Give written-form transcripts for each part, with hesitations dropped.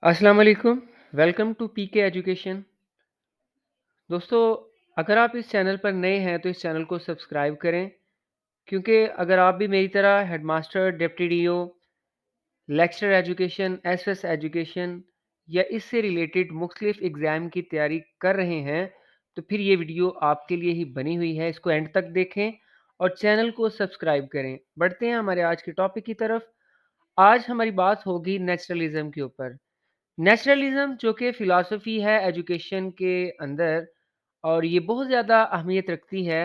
अस्सलाम वालेकुम। Welcome to PK education. दोस्तों, अगर आप इस चैनल पर नए हैं तो इस चैनल को सब्सक्राइब करें, क्योंकि अगर आप भी मेरी तरह headmaster, deputy DO, lecturer education, SS education या इससे रिलेटेड मुख्तलिफ एग्ज़ाम की तैयारी कर रहे हैं, तो फिर ये वीडियो आपके लिए ही बनी हुई है। इसको एंड तक देखें और चैनल को सब्सक्राइब करें। बढ़ते हैं हमारे आज के टॉपिक की तरफ। आज हमारी बात होगी नेचुरलिज़्म के ऊपर। नेचुरलिज्म जो कि फ़िलॉसफ़ी है एजुकेशन के अंदर, और ये बहुत ज़्यादा अहमियत रखती है।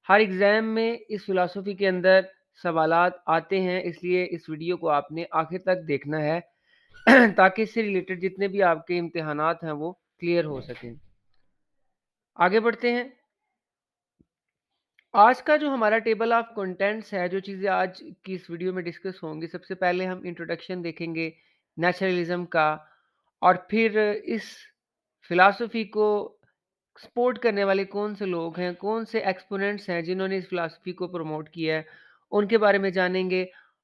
हर एग्ज़ाम में इस फ़िलॉसफ़ी के अंदर सवालात आते हैं, इसलिए इस वीडियो को आपने आखिर तक देखना है ताकि इससे रिलेटेड जितने भी आपके इम्तिहानात हैं वो क्लियर हो सकें। आगे बढ़ते हैं। आज का जो हमारा टेबल ऑफ कंटेंट्स है, जो चीज़ें आज की इस वीडियो में डिस्कस होंगी, सबसे पहले हम इंट्रोडक्शन देखेंगे नेचुरलिज्म का, और फिर इस फिलॉसफी को सपोर्ट करने वाले कौन से लोग हैं, कौन से एक्सपोनेंट्स हैं जिन्होंने इस फिलॉसफी को प्रमोट किया है, उनके बारे में जानेंगे।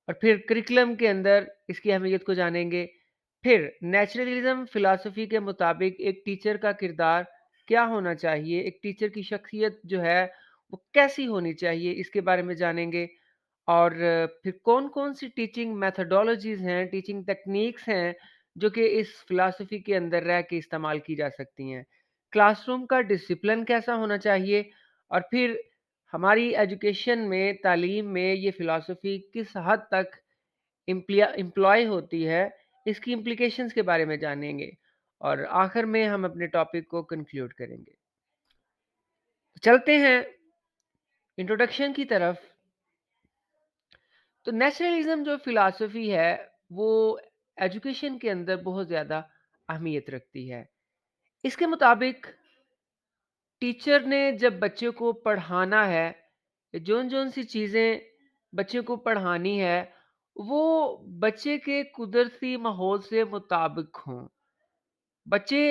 और फिर करिकुलम के अंदर इसकी अहमियत को जानेंगे। फिर नेचुरलिज्म फिलॉसफी के मुताबिक एक टीचर का किरदार क्या होना चाहिए, एक टीचर की शख्सियत जो है वो कैसी होनी चाहिए, इसके बारे में जानेंगे। और फिर कौन-कौन सी टीचिंग मेथोडोलॉजीज़ हैं, टीचिंग टेक्निक्स हैं, जो कि इस फ़िलॉसफ़ी के अंदर रह के इस्तेमाल की जा सकती हैं। क्लासरूम का डिसिप्लिन कैसा होना चाहिए, और फिर हमारी एजुकेशन में, तालीम में ये फ़िलॉसफ़ी किस हद तक एम्प्लॉय होती है, इसकी इम्प्लीकेशंस के बारे में जानेंगे। और आखिर में हम अपने टॉपिक को कंक्लूड करेंगे। चलते हैं इंट्रोडक्शन की तरफ। तो नेचुरलिज्म जो फिलॉसफी है वो एजुकेशन के अंदर बहुत ज़्यादा अहमियत रखती है। इसके मुताबिक टीचर ने जब बच्चे को पढ़ाना है, जौन-जौन सी चीज़ें बच्चे को पढ़ानी है, वो बच्चे के कुदरती माहौल से मुताबिक हों। बच्चे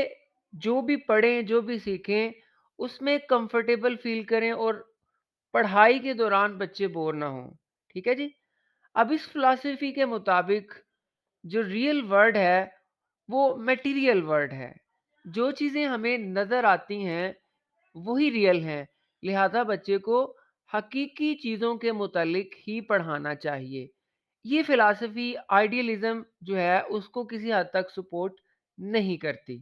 जो भी पढ़ें, जो भी सीखें, उसमें कंफर्टेबल फ़ील करें, और पढ़ाई के दौरान बच्चे बोर ना हों। ठीक है जी? अब इस फिलॉसफी के मुताबिक जो रियल वर्ल्ड है वो मटेरियल वर्ल्ड है। जो चीज़ें हमें नज़र आती हैं वही रियल हैं। लिहाजा बच्चे को हकीकी चीज़ों के मुतालिक ही पढ़ाना चाहिए। ये फिलॉसफी आइडियलिज्म जो है उसको किसी हद तक सपोर्ट नहीं करती,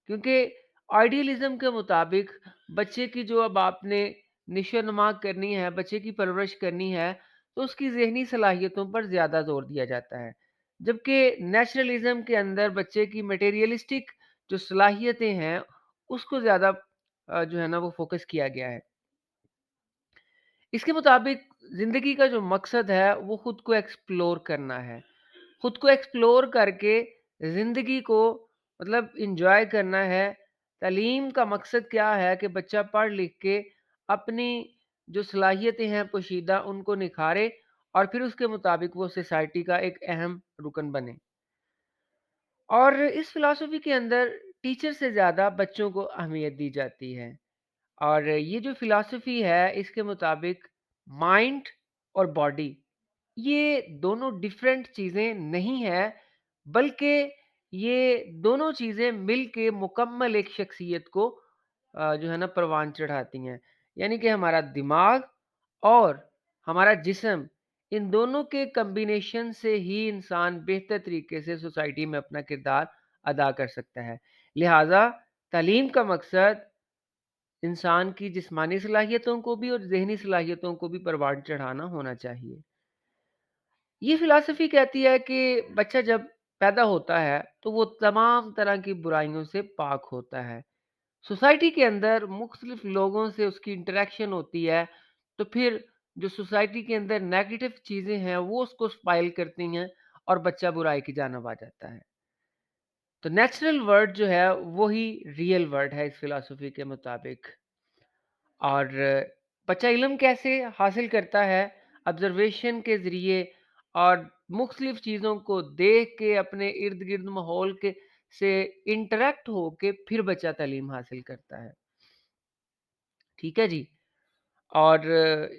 क्योंकि आइडियलिज्म के मुताबिक बच्चे की जो अब आपने निशो-नुमा करनी है, बच्चे की परवरिश करनी है, तो उसकी ज़हनी सलाहियतों पर ज़्यादा ज़ोर दिया जाता है। जबकि नेचुरलिज्म के अंदर बच्चे की मटेरियलिस्टिक जो सलाहियतें हैं, उसको ज़्यादा जो है ना वो फ़ोकस किया गया है। इसके मुताबिक ज़िंदगी का जो मकसद है, वो खुद को एक्सप्लोर करना है। खुद को एक्सप्लोर करके ज़िंदगी को मतलब एन्जॉय करना है। तालीम का मकसद क्या है कि बच्चा पढ़ लिख के अपनी जो सलाहियतें हैं पोशीदा उनको निखारे, और फिर उसके मुताबिक वो सोसाइटी का एक अहम रुकन बने। और इस फ़िलॉसफ़ी के अंदर टीचर से ज़्यादा बच्चों को अहमियत दी जाती है। और ये जो फ़िलॉसफ़ी है इसके मुताबिक माइंड और बॉडी ये दोनों डिफरेंट चीज़ें नहीं हैं, बल्कि ये दोनों चीज़ें मिल के मुकम्मल एक शख्सियत को जो है ना परवान चढ़ाती हैं। यानी कि हमारा दिमाग और हमारा जिस्म, इन दोनों के कॉम्बिनेशन से ही इंसान बेहतर तरीके से सोसाइटी में अपना किरदार अदा कर सकता है। लिहाजा तालीम का मकसद इंसान की जिस्मानी सलाहियतों को भी और ज़हनी सलाहियतों को भी परवान चढ़ाना होना चाहिए। ये फ़िलॉसफ़ी कहती है कि बच्चा जब पैदा होता है, तो वो तमाम तरह की बुराइयों से पाक होता है। सोसाइटी के अंदर मुख्तलिफ़ लोगों से उसकी इंटरैक्शन होती है, तो फिर जो सोसाइटी के अंदर नेगेटिव चीज़ें हैं, वो उसको स्पाइल करती हैं, और बच्चा बुराई की जानब आ जाता है। तो नेचुरल वर्ल्ड जो है, वो ही रियल वर्ल्ड है इस फ़िलॉसफ़ी के मुताबिक। और बच्चा इल्म कैसे हासिल करता है? ऑब्ज़र्वेशन के ज़रिए, और मुख्तलिफ़ चीज़ों को देख के अपने इर्द-गिर्द माहौल के से इंटरैक्ट होके फिर बच्चा तालीम हासिल करता है। ठीक है जी? और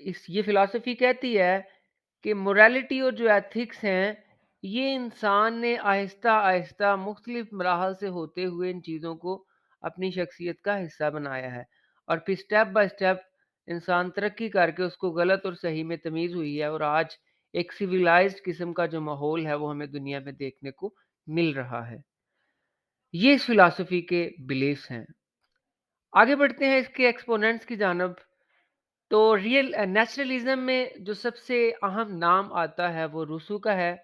इस ये फ़िलॉसफ़ी कहती है कि मोरालिटी और जो एथिक्स हैं, یہ انسان نے آہستہ آہستہ مختلف مراحل سے ہوتے ہوئے ان چیزوں کو اپنی شخصیت کا حصہ بنایا ہے، اور پھر سٹیپ بائی سٹیپ انسان ترقی کر کے اس کو غلط اور صحیح میں تمیز ہوئی ہے، اور آج ایک سویلائزڈ قسم کا جو ماحول ہے وہ ہمیں دنیا میں دیکھنے کو مل رہا ہے۔ یہ اس فلسفی کے بلیفس ہیں۔ آگے بڑھتے ہیں اس کے ایکسپوننٹس کی جانب۔ تو نیچرلزم میں جو سب سے اہم نام آتا ہے وہ روسو کا ہے۔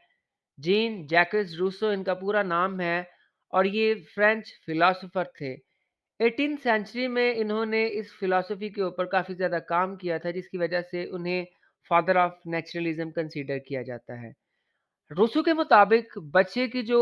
جین جیکس روسو ان کا پورا نام ہے، اور یہ فرینچ فلاسفر تھے۔ 18 سینچری میں انہوں نے اس فلسفی کے اوپر کافی زیادہ کام کیا تھا، جس کی وجہ سے انہیں فادر آف نیچرلزم کنسیڈر کیا جاتا ہے۔ روسو کے مطابق بچے کی جو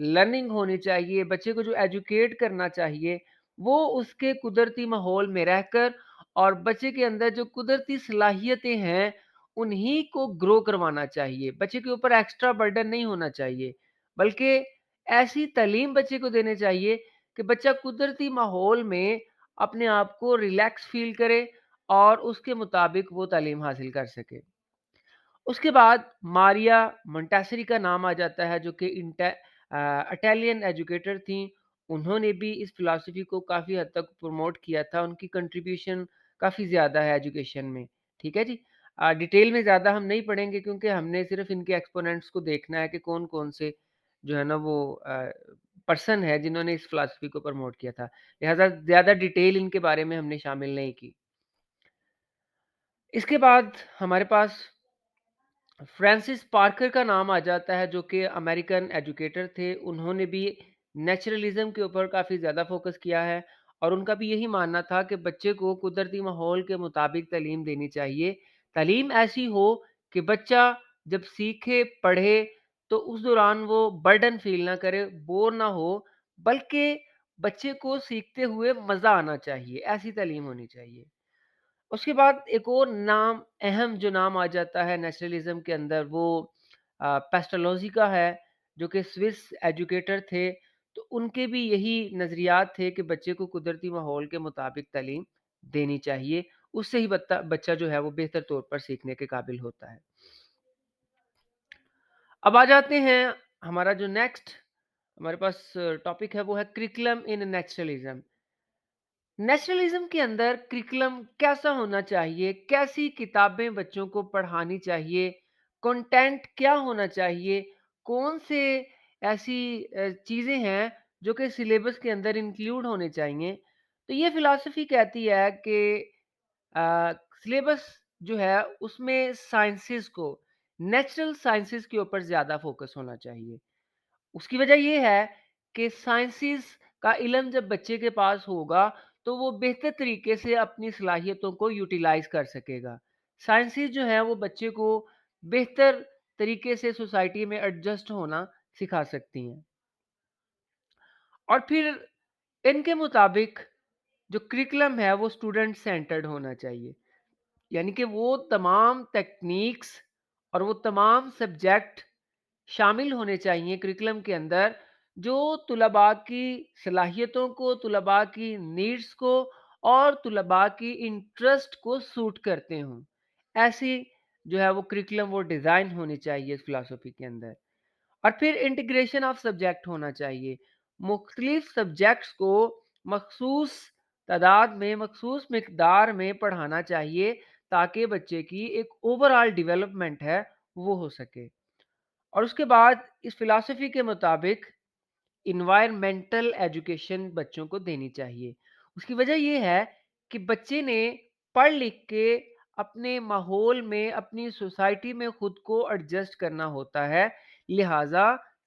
لرننگ ہونی چاہیے، بچے کو جو ایجوکیٹ کرنا چاہیے، وہ اس کے قدرتی ماحول میں رہ کر، اور بچے کے اندر جو قدرتی صلاحیتیں ہیں انہی کو گرو کروانا چاہیے۔ بچے کے اوپر ایکسٹرا برڈن نہیں ہونا چاہیے، بلکہ ایسی تعلیم بچے کو دینے چاہیے کہ بچہ قدرتی ماحول میں اپنے آپ کو ریلیکس فیل کرے اور اس کے مطابق وہ تعلیم حاصل کر سکے۔ اس کے بعد ماریا مونٹیسری کا نام آ جاتا ہے، جو کہ اٹیلین ایجوکیٹر تھیں۔ انہوں نے بھی اس فلسفی کو کافی حد تک پروموٹ کیا تھا، ان کی کنٹریبیوشن کافی زیادہ ہے ایجوکیشن میں۔ ٹھیک ہے جی، ڈیٹیل میں زیادہ ہم نہیں پڑھیں گے، کیونکہ ہم نے صرف ان کے ایکسپوننٹس کو دیکھنا ہے کہ کون کون سے جو ہے نا وہ پرسن ہے جنہوں نے اس فلسفی کو پروموٹ کیا تھا، لہذا زیادہ ڈیٹیل ان کے بارے میں ہم نے شامل نہیں کی۔ اس کے بعد ہمارے پاس فرانسس پارکر کا نام آ جاتا ہے، جو کہ امریکن ایجوکیٹر تھے۔ انہوں نے بھی نیچرلزم کے اوپر کافی زیادہ فوکس کیا ہے، اور ان کا بھی یہی ماننا تھا کہ بچے کو قدرتی ماحول کے مطابق تعلیم دینی چاہیے۔ تعلیم ایسی ہو کہ بچہ جب سیکھے پڑھے تو اس دوران وہ برڈن فیل نہ کرے، بور نہ ہو، بلکہ بچے کو سیکھتے ہوئے مزہ آنا چاہیے، ایسی تعلیم ہونی چاہیے۔ اس کے بعد ایک اور نام، اہم جو نام آ جاتا ہے نیچرلزم کے اندر، وہ پیسٹالوزی کا ہے، جو کہ سوئس ایجوکیٹر تھے۔ تو ان کے بھی یہی نظریات تھے کہ بچے کو قدرتی ماحول کے مطابق تعلیم دینی چاہیے، اس سے ہی بچہ جو ہے وہ بہتر طور پر سیکھنے کے قابل ہوتا ہے۔ اب آ جاتے ہیں، ہمارا جو نیکسٹ ہمارے پاس ٹاپک ہے وہ ہے کریکلم ان نیچرلزم۔ نیشنلزم کے اندر کریکلم کیسا ہونا چاہیے، کیسی کتابیں بچوں کو پڑھانی چاہیے، کنٹینٹ کیا ہونا چاہیے، کون سے ایسی چیزیں ہیں جو کہ سلیبس کے اندر انکلوڈ ہونے چاہیے۔ تو یہ فلسفی کہتی ہے کہ سلیبس جو ہے اس میں سائنسز کو، نیچرل سائنسز کے اوپر زیادہ فوکس ہونا چاہیے۔ اس کی وجہ یہ ہے کہ سائنسز کا علم جب بچے کے پاس ہوگا تو وہ بہتر طریقے سے اپنی صلاحیتوں کو یوٹیلائز کر سکے گا۔ سائنسز جو ہیں وہ بچے کو بہتر طریقے سے سوسائٹی میں ایڈجسٹ ہونا سکھا سکتی ہیں۔ اور پھر ان کے مطابق جو کریکلم ہے وہ اسٹوڈنٹ سینٹرڈ ہونا چاہیے، یعنی کہ وہ تمام ٹیکنیکس اور وہ تمام سبجیکٹ شامل ہونے چاہیے کریکلم کے اندر، جو طلباء کی صلاحیتوں کو، طلباء کی نیڈز کو اور طلباء کی انٹرسٹ کو سوٹ کرتے ہوں۔ ایسی جو ہے وہ کریکلم وہ ڈیزائن ہونی چاہیے اس فلسفی کے اندر۔ اور پھر انٹیگریشن آف سبجیکٹ ہونا چاہیے، مختلف سبجیکٹس کو مخصوص تعداد میں، مخصوص مقدار میں پڑھانا چاہیے، تاکہ بچے کی ایک اوور آل ڈیولپمنٹ ہے وہ ہو سکے۔ اور اس کے بعد اس فلسفی کے مطابق انوائرمنٹل ایجوکیشن بچوں کو دینی چاہیے۔ اس کی وجہ یہ ہے کہ بچے نے پڑھ لکھ کے اپنے ماحول میں، اپنی سوسائٹی میں خود کو ایڈجسٹ کرنا ہوتا ہے، لہٰذا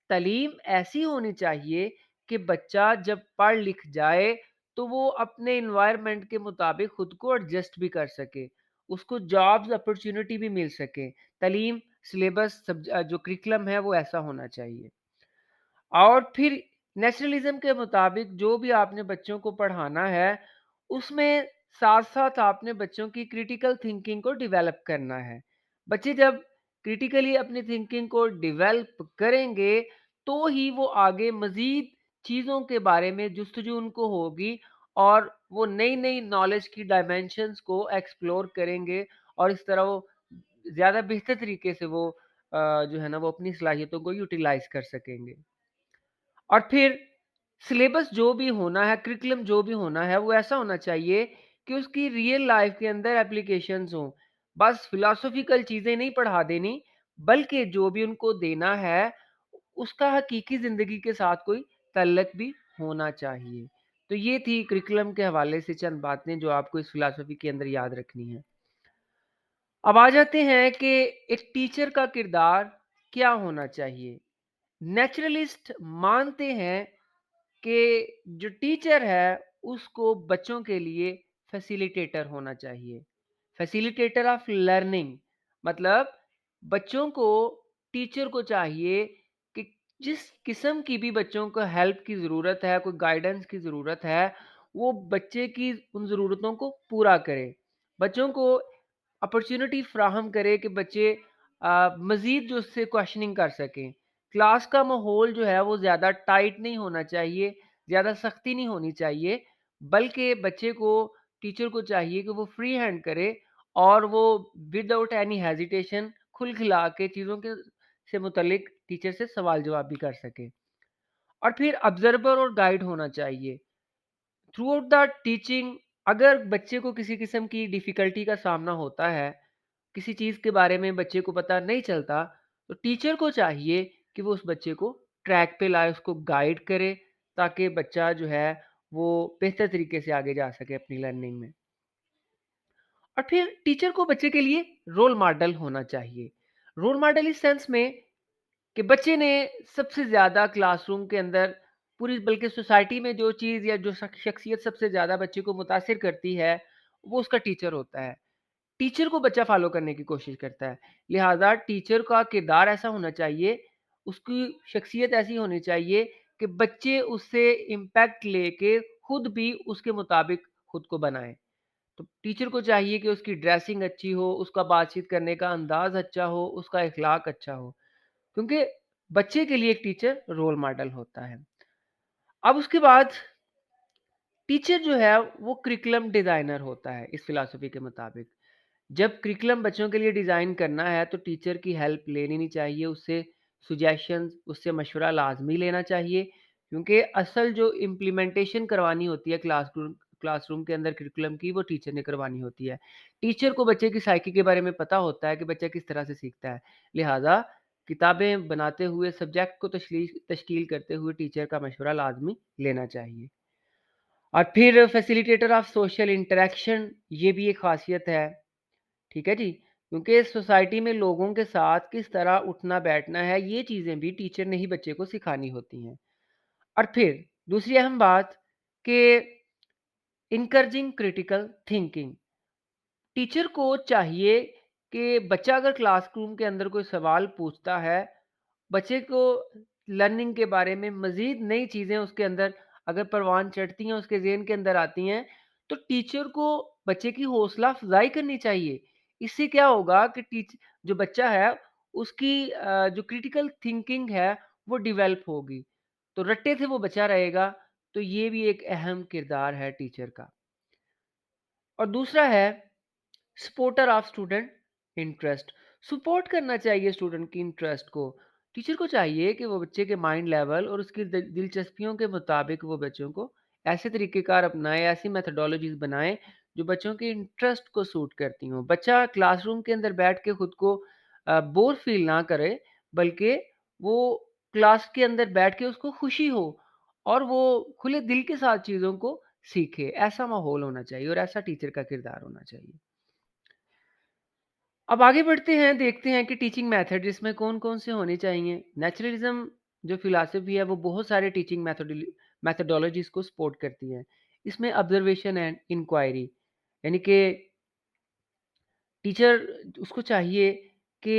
تعلیم ایسی ہونی چاہیے کہ بچہ جب پڑھ لکھ جائے تو وہ اپنے انوائرمنٹ کے مطابق خود کو ایڈجسٹ بھی کر سکے، اس کو جابز اپرچونٹی بھی مل سکے۔ تعلیم سلیبس جو کریکلم ہے وہ ایسا ہونا چاہیے۔ اور پھر نیشنلزم کے مطابق جو بھی آپ نے بچوں کو پڑھانا ہے، اس میں ساتھ ساتھ آپ نے بچوں کی کریٹیکل تھنکنگ کو ڈیولپ کرنا ہے۔ بچے جب کریٹیکلی اپنی تھنکنگ کو ڈیولپ کریں گے تو ہی وہ آگے مزید چیزوں کے بارے میں جستجو ان کو ہوگی، اور وہ نئی نئی نالج کی ڈائمینشنز کو ایکسپلور کریں گے، اور اس طرح وہ زیادہ بہتر طریقے سے وہ जो है ना वो अपनी सलाहियतों को यूटिलाइज़ कर सकेंगे। और फिर सिलेबस जो भी होना है, करिकुलम जो भी होना है, वो ऐसा होना चाहिए कि उसकी रियल लाइफ़ के अंदर एप्लीकेशंस हों। बस फिलॉसॉफिकल चीज़ें नहीं पढ़ा देनी, बल्कि जो भी उनको देना है, उसका हकीकी ज़िंदगी के साथ कोई तल्लक भी होना चाहिए। तो ये थी करिकुलम के हवाले से चंद बातें जो आपको इस फिलॉसफी के अंदर याद रखनी है। अब आ जाते हैं कि एक टीचर का किरदार क्या होना चाहिए? नेचुरलिस्ट मानते हैं कि जो टीचर है उसको बच्चों के लिए फैसिलिटेटर होना चाहिए। फैसिलिटेटर ऑफ लर्निंग मतलब बच्चों को टीचर को चाहिए कि जिस किस्म की भी बच्चों को हेल्प की ज़रूरत है, कोई गाइडेंस की ज़रूरत है, वो बच्चे की उन ज़रूरतों को पूरा करे। बच्चों को अपॉर्च्युनिटी फ्राहम करे कि बच्चे मज़ीद जो उससे क्वेश्चनिंग कर सकें। क्लास का माहौल जो है वो ज़्यादा टाइट नहीं होना चाहिए, ज़्यादा सख्ती नहीं होनी चाहिए, बल्कि बच्चे को टीचर को चाहिए कि वो फ्री हैंड करे और वो विदाउट एनी हेजिटेशन खुल खिला के चीज़ों के से मुतलिक टीचर से सवाल जवाब भी कर सके। और फिर ऑब्जर्वर और गाइड होना चाहिए थ्रू आउट द टीचिंग। अगर बच्चे को किसी किस्म की डिफ़िकल्टी का सामना होता है, किसी चीज़ के बारे में बच्चे को पता नहीं चलता, तो टीचर को चाहिए कि वो उस बच्चे को ट्रैक पे लाए, उसको गाइड करे, ताकि बच्चा जो है, वो बेहतर तरीके से आगे जा सके अपनी लर्निंग में। और फिर टीचर को बच्चे के लिए रोल मॉडल होना चाहिए। रोल मॉडल इस सेंस में कि बच्चे ने सबसे ज़्यादा क्लासरूम के अंदर पूरी बल्कि सोसाइटी में जो चीज़ या जो शख्सियत सबसे ज़्यादा बच्चे को मुतासिर करती है, वो उसका टीचर होता है। टीचर को बच्चा फ़ॉलो करने की कोशिश करता है। लिहाज़ा टीचर का किरदार ऐसा होना चाहिए, उसकी शख्सियत ऐसी होनी चाहिए कि बच्चे उससे इम्पैक्ट लेके खुद भी उसके मुताबिक खुद को बनाएँ। तो टीचर को चाहिए कि उसकी ड्रेसिंग अच्छी हो, उसका बातचीत करने का अंदाज़ अच्छा हो, उसका इखलाक अच्छा हो। क्योंकि बच्चे के लिए एक टीचर रोल मॉडल होता है। अब उसके बाद टीचर जो है वो करिकुलम डिज़ाइनर होता है इस फिलॉसफी के मुताबिक। जब करिकुलम बच्चों के लिए डिज़ाइन करना है तो टीचर की हेल्प लेनी नहीं चाहिए, उससे सजेशंस, उससे मशवरा लाज़मी लेना चाहिए, क्योंकि असल जो इम्प्लीमेंटेशन करवानी होती है क्लासरूम के अंदर करिकुलम की, वो टीचर ने करवानी होती है। टीचर को बच्चे की साइकी के बारे में पता होता है कि बच्चा किस तरह से सीखता है। लिहाज़ा किताबें बनाते हुए, सब्जेक्ट को तश्कील करते हुए टीचर का मशवरा लाज़मी लेना चाहिए। और फिर फैसिलिटेटर ऑफ सोशल इंटरैक्शन, ये भी एक ख़ासियत है। ठीक है जी? क्योंकि सोसाइटी में लोगों के साथ किस तरह उठना-बैठना है, ये चीज़ें भी टीचर ने ही बच्चे को सिखानी होती हैं। और फिर दूसरी अहम बात कि एनकरेजिंग क्रिटिकल थिंकिंग। टीचर को चाहिए कि बच्चा अगर क्लासरूम के अंदर कोई सवाल पूछता है, बच्चे को लर्निंग के बारे में मज़ीद नई चीज़ें उसके अंदर अगर परवान चढ़ती हैं, उसके ज़हन के अंदर आती हैं, तो टीचर को बच्चे की हौसला अफ़ज़ाई करनी चाहिए। इससे क्या होगा कि जो बच्चा है, उसकी जो क्रिटिकल थिंकिंग है, वो डेवलप होगी। तो रट्टे से वो बचा रहेगा, तो ये भी एक अहम किरदार है टीचर का। और दूसरा है supporter of student interest. Support करना चाहिए स्टूडेंट की इंटरेस्ट को। टीचर को चाहिए कि वो बच्चे के माइंड लेवल और उसकी दिलचस्पियों के मुताबिक वो बच्चों को ऐसे तरीक़ेकार अपनाए, ऐसी मेथोडोलॉजीज़ बनाए जो बच्चों के इंटरेस्ट को सूट करती हों। बच्चा क्लासरूम के अंदर बैठ के खुद को बोर फ़ील ना करे, बल्कि वो क्लास के अंदर बैठ के उसको खुशी हो और वो खुले दिल के साथ चीज़ों को सीखे। ऐसा माहौल होना चाहिए और ऐसा टीचर का किरदार होना चाहिए। अब आगे बढ़ते हैं, देखते हैं कि टीचिंग मेथड इसमें कौन-कौन से होने चाहिए। नेचुरलिज़्म जो फ़िलॉसफ़ी है वो बहुत सारे टीचिंग मेथोडोलॉजीज़ को सपोर्ट करती है। इसमें ऑब्ज़र्वेशन एंड इंक्वायरी, यानी कि टीचर उसको चाहिए कि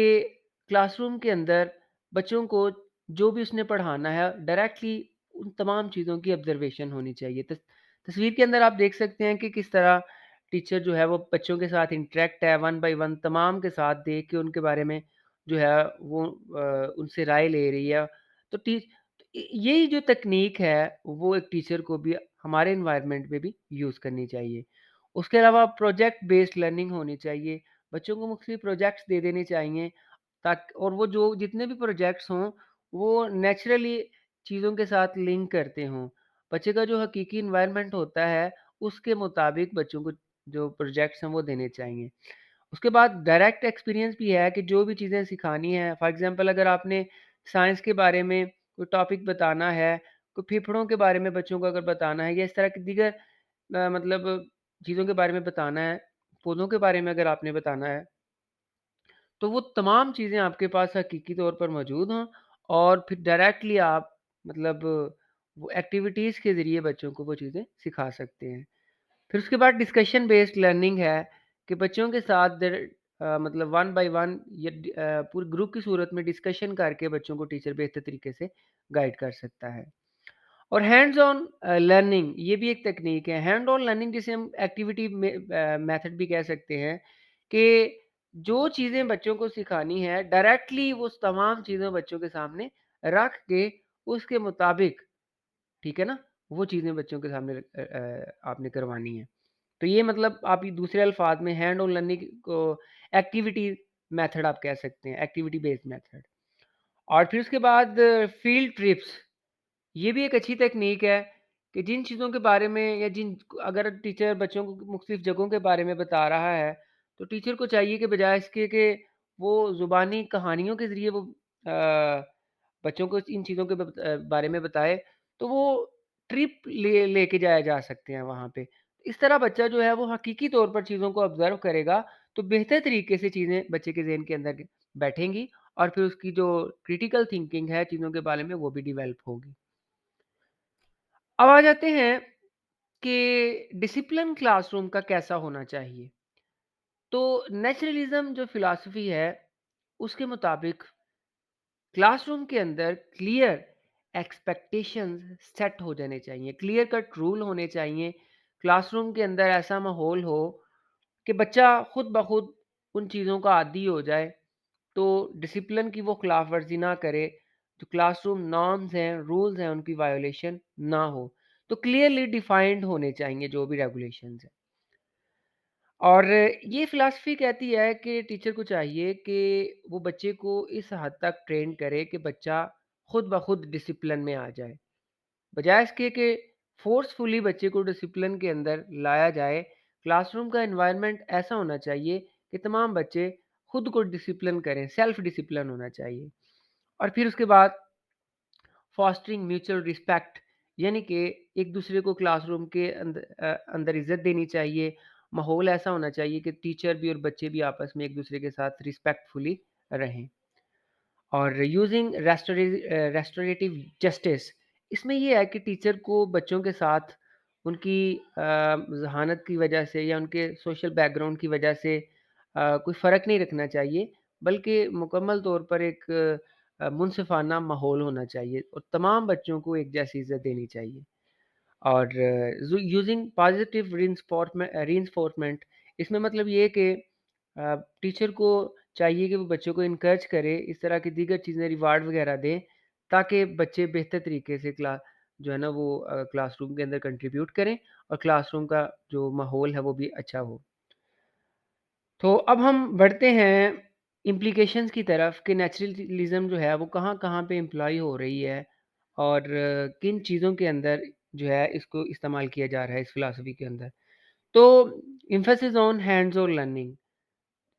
क्लासरूम के अंदर बच्चों को जो भी उसने पढ़ाना है डायरेक्टली उन तमाम चीज़ों की ऑब्जर्वेशन होनी चाहिए। तस्वीर के अंदर आप देख सकते हैं कि किस तरह टीचर जो है वो बच्चों के साथ इंटरेक्ट है, वन बाय वन तमाम के साथ देख के उनके बारे में जो है वो उनसे राय ले रही है। तो यही जो तकनीक है वो एक टीचर को भी हमारे एनवायरनमेंट में भी यूज़ करनी चाहिए। उसके अलावा प्रोजेक्ट बेस्ड लर्निंग होनी चाहिए। बच्चों को मुख्तलिफ प्रोजेक्ट्स दे देने चाहिए और वो जो जितने भी प्रोजेक्ट्स हों, वो नेचुरली चीज़ों के साथ लिंक करते हों। बच्चे का जो हकीकी एनवायरनमेंट होता है, उसके मुताबिक बच्चों को जो प्रोजेक्ट्स हैं, वो देने चाहिए। उसके बाद डायरेक्ट एक्सपीरियंस भी है कि जो भी चीज़ें सिखानी है, फॉर एग्ज़ाम्पल अगर आपने साइंस के बारे में कोई टॉपिक बताना है, कोई फेफड़ों के बारे में बच्चों को अगर बताना है या इस तरह की दीगर मतलब चीज़ों के बारे में बताना है, पौधों के बारे में अगर आपने बताना है, तो वो तमाम चीज़ें आपके पास हकीकी तौर पर मौजूद हों और फिर डायरेक्टली आप मतलब वो एक्टिविटीज़ के ज़रिए बच्चों को वो चीज़ें सिखा सकते हैं। फिर उसके बाद डिस्कशन बेस्ड लर्निंग है कि बच्चों के साथ मतलब वन बाय वन या पूरे ग्रुप की सूरत में डिस्कशन करके बच्चों को टीचर बेहतर तरीके से गाइड कर सकता है। और हैंड्स ऑन लर्निंग ये भी एक तकनीक है। हैंड ऑन लर्निंग जिसे हम एक्टिविटी मेथड भी कह सकते हैं कि जो चीज़ें बच्चों को सिखानी है डायरेक्टली वो उस तमाम चीज़ें बच्चों के सामने रख के उसके मुताबिक, ठीक है ना, वो चीज़ें बच्चों के सामने आपने करवानी है। तो ये मतलब आप ये दूसरे अल्फाज में हैंड ऑन लर्निंग को एक्टिविटी मेथड आप कह सकते हैं, एक्टिविटी बेस्ड मेथड। और फिर उसके बाद फील्ड ट्रिप्स, ये भी एक अच्छी तकनीक है कि जिन चीज़ों के बारे में या जिन अगर टीचर बच्चों को मुख्तलिफ जगहों के बारे में बता रहा है, तो टीचर को चाहिए कि बजाय इसके कि वो ज़ुबानी कहानियों के ज़रिए वो बच्चों को इन चीज़ों के बारे में बताए, तो वो ट्रिप लेके जाया जा सकते हैं वहाँ पे। इस तरह बच्चा जो है वो हकीकी तौर पर चीज़ों को ऑब्ज़र्व करेगा, तो बेहतर तरीके से चीज़ें बच्चे के ज़हन के अंदर बैठेंगी और फिर उसकी जो क्रिटिकल थिंकिंग है चीज़ों के बारे में वो भी डेवलप होगी। अब आ जाते हैं कि डिसिप्लिन क्लासरूम का कैसा होना चाहिए। तो नेचुरलिज्म जो फिलॉसफी है, उसके मुताबिक क्लासरूम के अंदर क्लियर एक्सपेक्टेशंस सेट हो जाने चाहिए, क्लियर कट रूल होने चाहिए। क्लासरूम के अंदर ऐसा माहौल हो कि बच्चा खुद ब खुद उन चीज़ों का आदी हो जाए, तो डिसिप्लिन की वो खिलाफ वर्जी ना करे, जो क्लासरूम नॉर्म्स हैं, रूल्स हैं, उनकी वायोलेशन ना हो। तो क्लियरली डिफाइंड होने चाहिए जो भी रेगुलेशंस हैं। और ये फ़िलॉसफ़ी कहती है कि टीचर को चाहिए कि वो बच्चे को इस हद तक ट्रेन करे कि बच्चा खुद ब खुद डिसिप्लिन में आ जाए। बजाय इसके कि फ़ोर्सफुली बच्चे को डिसिप्लिन के अंदर लाया जाए, क्लासरूम का एनवायरनमेंट ऐसा होना चाहिए कि तमाम बच्चे खुद को डिसिप्लिन करें, सेल्फ डिसिप्लिन होना चाहिए। और फिर उसके बाद फॉस्टरिंग म्यूचुअल रिस्पेक्ट, यानी कि एक दूसरे को क्लासरूम के अंदर इज्जत देनी चाहिए। माहौल ऐसा होना चाहिए कि टीचर भी और बच्चे भी आपस में एक दूसरे के साथ रिस्पेक्टफुली रहें। और यूजिंग रेस्टोरेटिव जस्टिस, इसमें ये है कि टीचर को बच्चों के साथ उनकी ज़हानत की वजह से या उनके सोशल बैकग्राउंड की वजह से कोई फ़र्क नहीं रखना चाहिए, बल्कि मुकम्मल तौर पर एक मुनसिफ़ाना माहौल होना चाहिए और तमाम बच्चों को एक जैसी इज़्ज़त देनी चाहिए। और यूजिंग पॉजिटिव रीइंफोर्समेंट, इसमें मतलब ये है कि टीचर को चाहिए कि वो बच्चों को इनकरेज करे, इस तरह की दीगर चीज़ें रिवार्ड वगैरह दें, ताकि बच्चे बेहतर तरीके से जो है ना वो क्लासरूम के अंदर कंट्रीब्यूट करें और क्लासरूम का जो माहौल है वो भी अच्छा हो। तो अब हम बढ़ते हैं इम्प्लीकेशंस की तरफ कि नेचुरलिज़्म जो है वो कहाँ-कहाँ पे एम्प्लॉय हो रही है और किन चीज़ों के अंदर जो है इसको इस्तेमाल किया जा रहा है इस फ़िलॉसफ़ी के अंदर। तो emphasis on hands on learning,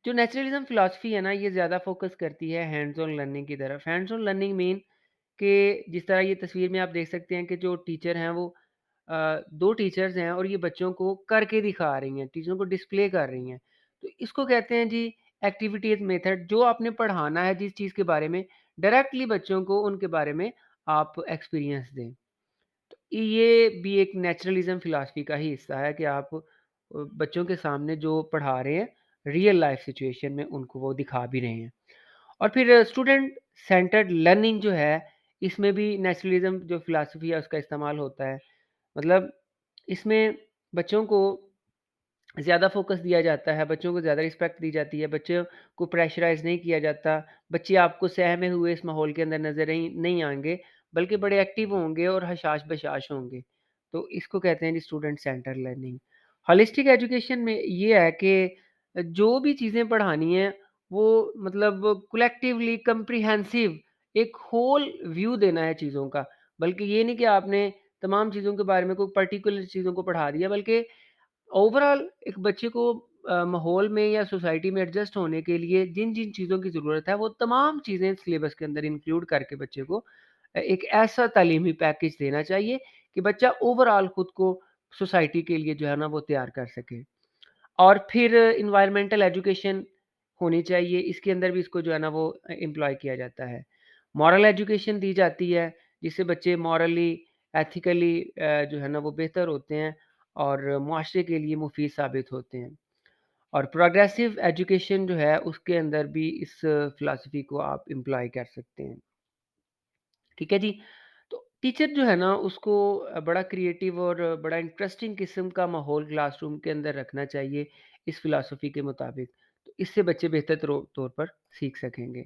जो नेचुरलिज़्म फ़िलॉसफ़ी है ना ये ज़्यादा फ़ोकस करती है हैंड्स ऑन लर्निंग की तरफ। हैंड्स ऑन लर्निंग मीन कि जिस तरह ये तस्वीर में आप देख सकते हैं कि जो टीचर हैं वो 2 टीचर्स हैं और ये बच्चों को करके दिखा रही हैं, चीज़ों को डिस्प्ले कर रही हैं। तो इसको कहते हैं जी एक्टिविटीज़ मेथड, जो आपने पढ़ाना है जिस चीज़ के बारे में, डायरेक्टली बच्चों को उनके बारे में आप एक्सपीरियंस दें। ये भी एक नेचुरलिज़्म फ़िलॉसफ़ी का ही हिस्सा है कि आप बच्चों के सामने जो पढ़ा रहे हैं, रियल लाइफ़ सिचुएशन में उनको वो दिखा भी रहे हैं। और फिर स्टूडेंट सेंटर्ड लर्निंग जो है, इसमें भी नेचुरलिज़्म जो फ़िलॉसफ़ी है उसका इस्तेमाल होता है। मतलब इसमें बच्चों को ज़्यादा फ़ोकस दिया जाता है, बच्चों को ज़्यादा रिस्पेक्ट दी जाती है, बच्चों को प्रेशराइज़ नहीं किया जाता। बच्चे आपको सहमे हुए इस माहौल के अंदर नज़र नहीं नहीं आएँगे, बल्कि बड़े एक्टिव होंगे और हशाश-बशाश होंगे। तो इसको कहते हैं जी student centred learning. Holistic education में ये है कि जो भी चीज़ें पढ़ानी हैं, वो मतलब कलेक्टिवली कम्प्रिहेंसिव एक होल व्यू देना है चीज़ों का। बल्कि ये नहीं कि आपने तमाम चीज़ों के बारे में कोई पर्टिकुलर चीज़ों को पढ़ा दिया, बल्कि ओवरऑल एक बच्चे को माहौल में या सोसाइटी में एडजस्ट होने के लिए जिन-जिन चीज़ों की ज़रूरत है, वो तमाम चीज़ें सिलेबस के अंदर इंक्लूड करके बच्चे को एक ऐसा तालीमी पैकेज देना चाहिए कि बच्चा ओवरऑल खुद को सोसाइटी के लिए जो है ना वो तैयार कर सके। और फिर एनवायरमेंटल एजुकेशन होनी चाहिए, इसके अंदर भी इसको जो है ना वो एम्प्लॉय किया जाता है। मॉरल एजुकेशन दी जाती है, जिससे बच्चे मॉरली, एथिकली जो है ना वो बेहतर होते हैं और मुआशरे के लिए मुफ़ीद साबित होते हैं। और प्रोग्रेसिव एजुकेशन जो है, उसके अंदर भी इस फ़िलॉसफ़ी को आप एम्प्लॉय कर सकते हैं। ठीक है जी? तो टीचर जो है ना उसको बड़ा क्रिएटिव और बड़ा इंटरेस्टिंग किस्म का माहौल क्लासरूम के अंदर रखना चाहिए इस फ़िलॉसफ़ी के मुताबिक। तो इससे बच्चे बेहतर तौर पर सीख सकेंगे।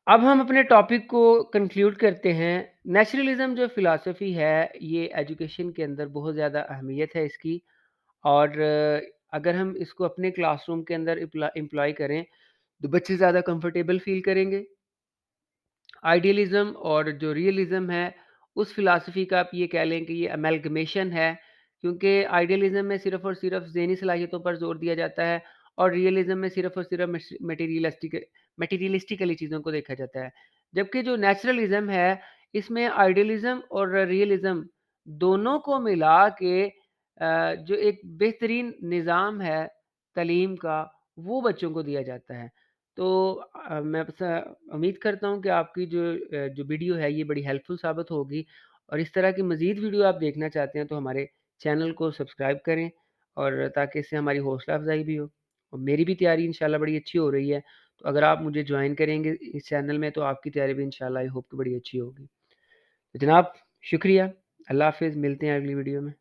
अब हम अपने टॉपिक को कंक्लूड करते हैं। नेचुरलिज़्म जो फ़िलॉसफ़ी है, ये एजुकेशन के अंदर बहुत ज़्यादा अहमियत है इसकी। और अगर हम इसको अपने क्लासरूम के अंदर एम्प्लॉय करें, तो बच्चे ज़्यादा कंफर्टेबल फ़ील करेंगे। आइडियलिज़्म और जो रियलिज़्म है, उस फ़िलॉसफ़ी का आप ये कह लें कि ये अमैल्गमेशन है, क्योंकि आइडियलिज़्म में सिर्फ़ और सिर्फ़ ज़हनी सलाहियतों पर ज़ोर दिया जाता है और रियलिज़्म में सिर्फ़ और सिर्फ़ मटीरियलिस्टिकली चीज़ों को देखा जाता है। जबकि जो नेचुरलिज़्म है, इसमें आइडियलिज़्म और रियलिज़्म दोनों को मिला के जो एक बेहतरीन निज़ाम है तालीम का, वो बच्चों को दिया जाता है। तो मैं बस उम्मीद करता हूँ कि आपकी जो वीडियो है ये बड़ी हेल्पफुल साबित होगी और इस तरह की मज़ीद वीडियो आप देखना चाहते हैं तो हमारे चैनल को सब्सक्राइब करें और ताकि इससे हमारी हौसला अफ़ज़ाई भी हो और मेरी भी तैयारी इंशाल्लाह बड़ी अच्छी हो रही है। तो अगर आप मुझे जॉइन करेंगे इस चैनल में तो आपकी तैयारी भी इंशाल्लाह आई होप कि बड़ी अच्छी होगी। तो जनाब शुक्रिया, अल्लाह हाफ़िज़, मिलते हैं अगली वीडियो में।